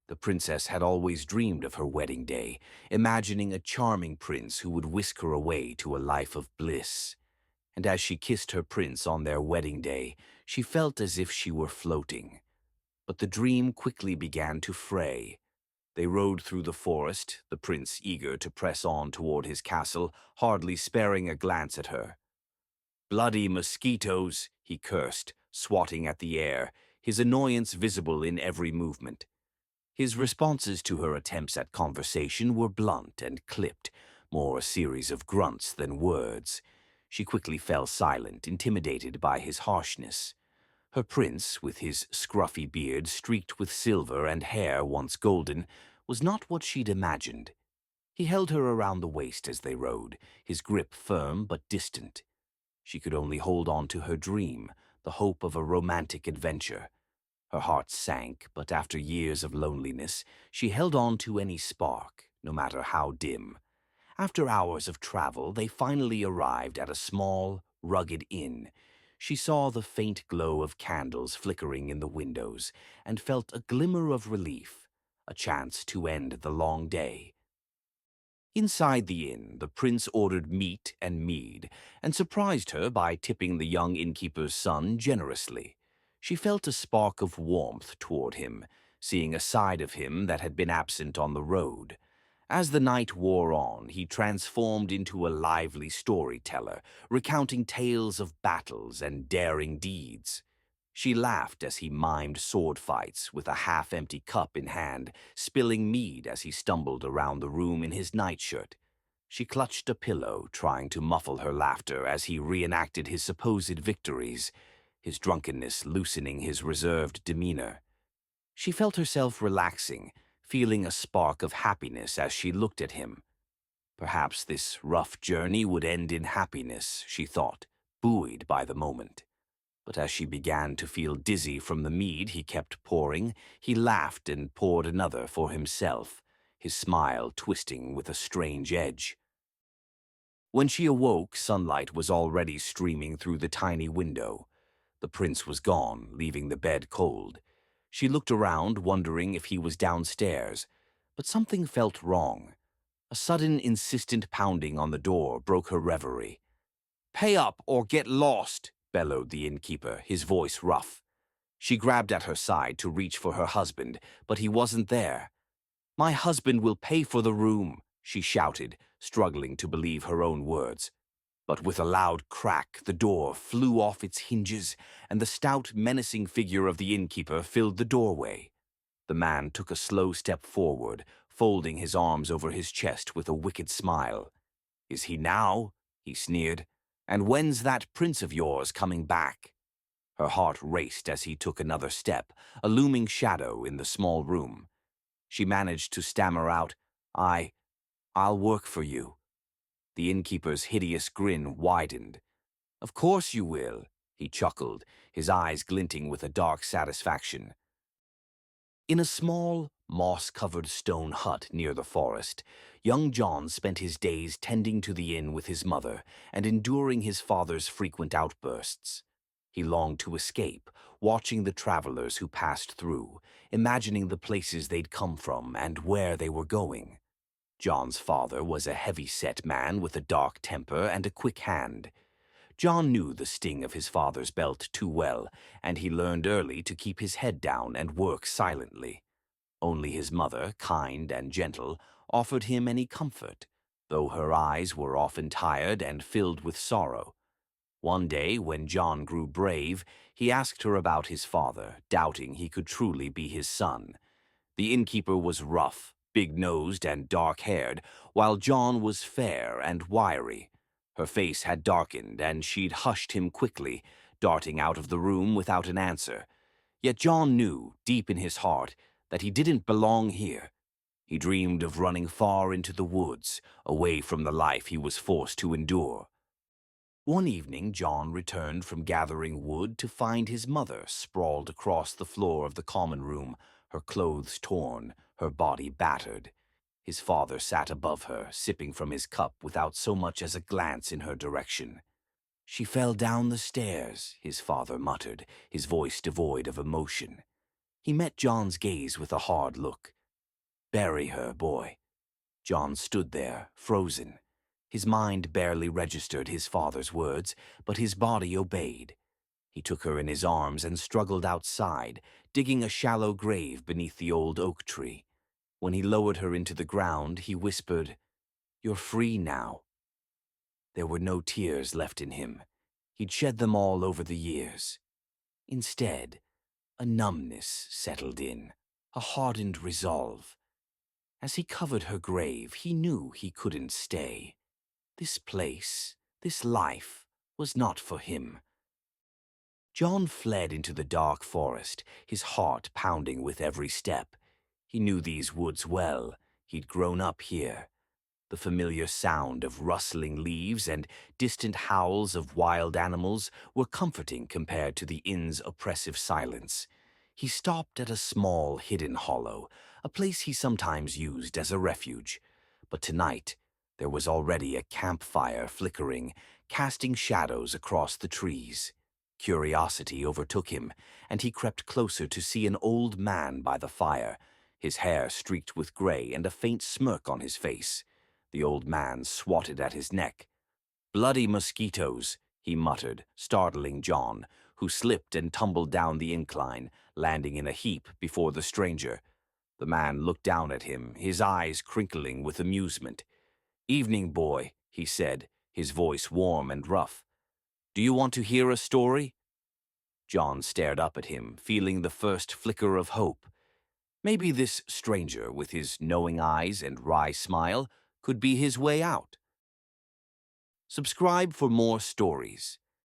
The princess had always dreamed of her wedding day, imagining a charming prince who would whisk her away to a life of bliss. And as she kissed her prince on their wedding day, she felt as if she were floating. But the dream quickly began to fray. They rode through the forest, the prince eager to press on toward his castle, hardly sparing a glance at her. "Bloody mosquitoes," he cursed, swatting at the air, his annoyance visible in every movement. His responses to her attempts at conversation were blunt and clipped, more a series of grunts than words. She quickly fell silent, intimidated by his harshness. Her prince, with his scruffy beard streaked with silver and hair once golden, was not what she'd imagined. He held her around the waist as they rode, his grip firm but distant. She could only hold on to her dream, the hope of a romantic adventure. Her heart sank, but after years of loneliness, she held on to any spark, no matter how dim. After hours of travel, they finally arrived at a small, rugged inn. She saw the faint glow of candles flickering in the windows and felt a glimmer of relief, a chance to end the long day. Inside the inn, the prince ordered meat and mead and surprised her by tipping the young innkeeper's son generously. She felt a spark of warmth toward him, seeing a side of him that had been absent on the road. As the night wore on, he transformed into a lively storyteller, recounting tales of battles and daring deeds. She laughed as he mimed sword fights with a half-empty cup in hand, spilling mead as he stumbled around the room in his nightshirt. She clutched a pillow, trying to muffle her laughter as he reenacted his supposed victories, his drunkenness loosening his reserved demeanor. She felt herself relaxing, feeling a spark of happiness as she looked at him. Perhaps this rough journey would end in happiness, she thought, buoyed by the moment. But as she began to feel dizzy from the mead he kept pouring, he laughed and poured another for himself, his smile twisting with a strange edge. When she awoke, sunlight was already streaming through the tiny window. The prince was gone, leaving the bed cold. She looked around, wondering if he was downstairs, but something felt wrong. A sudden, insistent pounding on the door broke her reverie. "Pay up or get lost," bellowed the innkeeper, his voice rough. She grabbed at her side to reach for her husband, but he wasn't there. "My husband will pay for the room," she shouted, struggling to believe her own words. But with a loud crack, the door flew off its hinges, and the stout, menacing figure of the innkeeper filled the doorway. The man took a slow step forward, folding his arms over his chest with a wicked smile. "Is he now?" he sneered. "And when's that prince of yours coming back?" Her heart raced as he took another step, a looming shadow in the small room. She managed to stammer out, I'll work for you." The innkeeper's hideous grin widened. "Of course you will," he chuckled, his eyes glinting with a dark satisfaction. In a small, moss-covered stone hut near the forest, young John spent his days tending to the inn with his mother and enduring his father's frequent outbursts. He longed to escape, watching the travelers who passed through, imagining the places they'd come from and where they were going. John's father was a heavy-set man with a dark temper and a quick hand. John knew the sting of his father's belt too well, and he learned early to keep his head down and work silently. Only his mother, kind and gentle, offered him any comfort, though her eyes were often tired and filled with sorrow. One day, when John grew brave, he asked her about his father, doubting he could truly be his son. The innkeeper was rough, big-nosed and dark-haired, while John was fair and wiry. Her face had darkened, and she'd hushed him quickly, darting out of the room without an answer. Yet John knew, deep in his heart, that he didn't belong here. He dreamed of running far into the woods, away from the life he was forced to endure. One evening, John returned from gathering wood to find his mother sprawled across the floor of the common room, her clothes torn, her body battered. His father sat above her, sipping from his cup without so much as a glance in her direction. "She fell down the stairs," his father muttered, his voice devoid of emotion. He met John's gaze with a hard look. Bury her, boy. John stood there, frozen. His mind barely registered his father's words, but his body obeyed. He took her in his arms and struggled outside, digging a shallow grave beneath the old oak tree. When he lowered her into the ground, he whispered, "You're free now." There were no tears left in him. He'd shed them all over the years. Instead, a numbness settled in, a hardened resolve. As he covered her grave, he knew he couldn't stay. This place, this life, was not for him. John fled into the dark forest, his heart pounding with every step. He knew these woods well. He'd grown up here. The familiar sound of rustling leaves and distant howls of wild animals were comforting compared to the inn's oppressive silence. He stopped at a small hidden hollow, a place he sometimes used as a refuge. But tonight, there was already a campfire flickering, casting shadows across the trees. Curiosity overtook him, and he crept closer to see an old man by the fire, his hair streaked with gray and a faint smirk on his face. The old man swatted at his neck. "Bloody mosquitoes," he muttered, startling John, who slipped and tumbled down the incline, landing in a heap before the stranger. The man looked down at him, his eyes crinkling with amusement. "Evening, boy," he said, his voice warm and rough. "Do you want to hear a story?" John stared up at him, feeling the first flicker of hope. Maybe this stranger, with his knowing eyes and wry smile, could be his way out. Subscribe for more stories.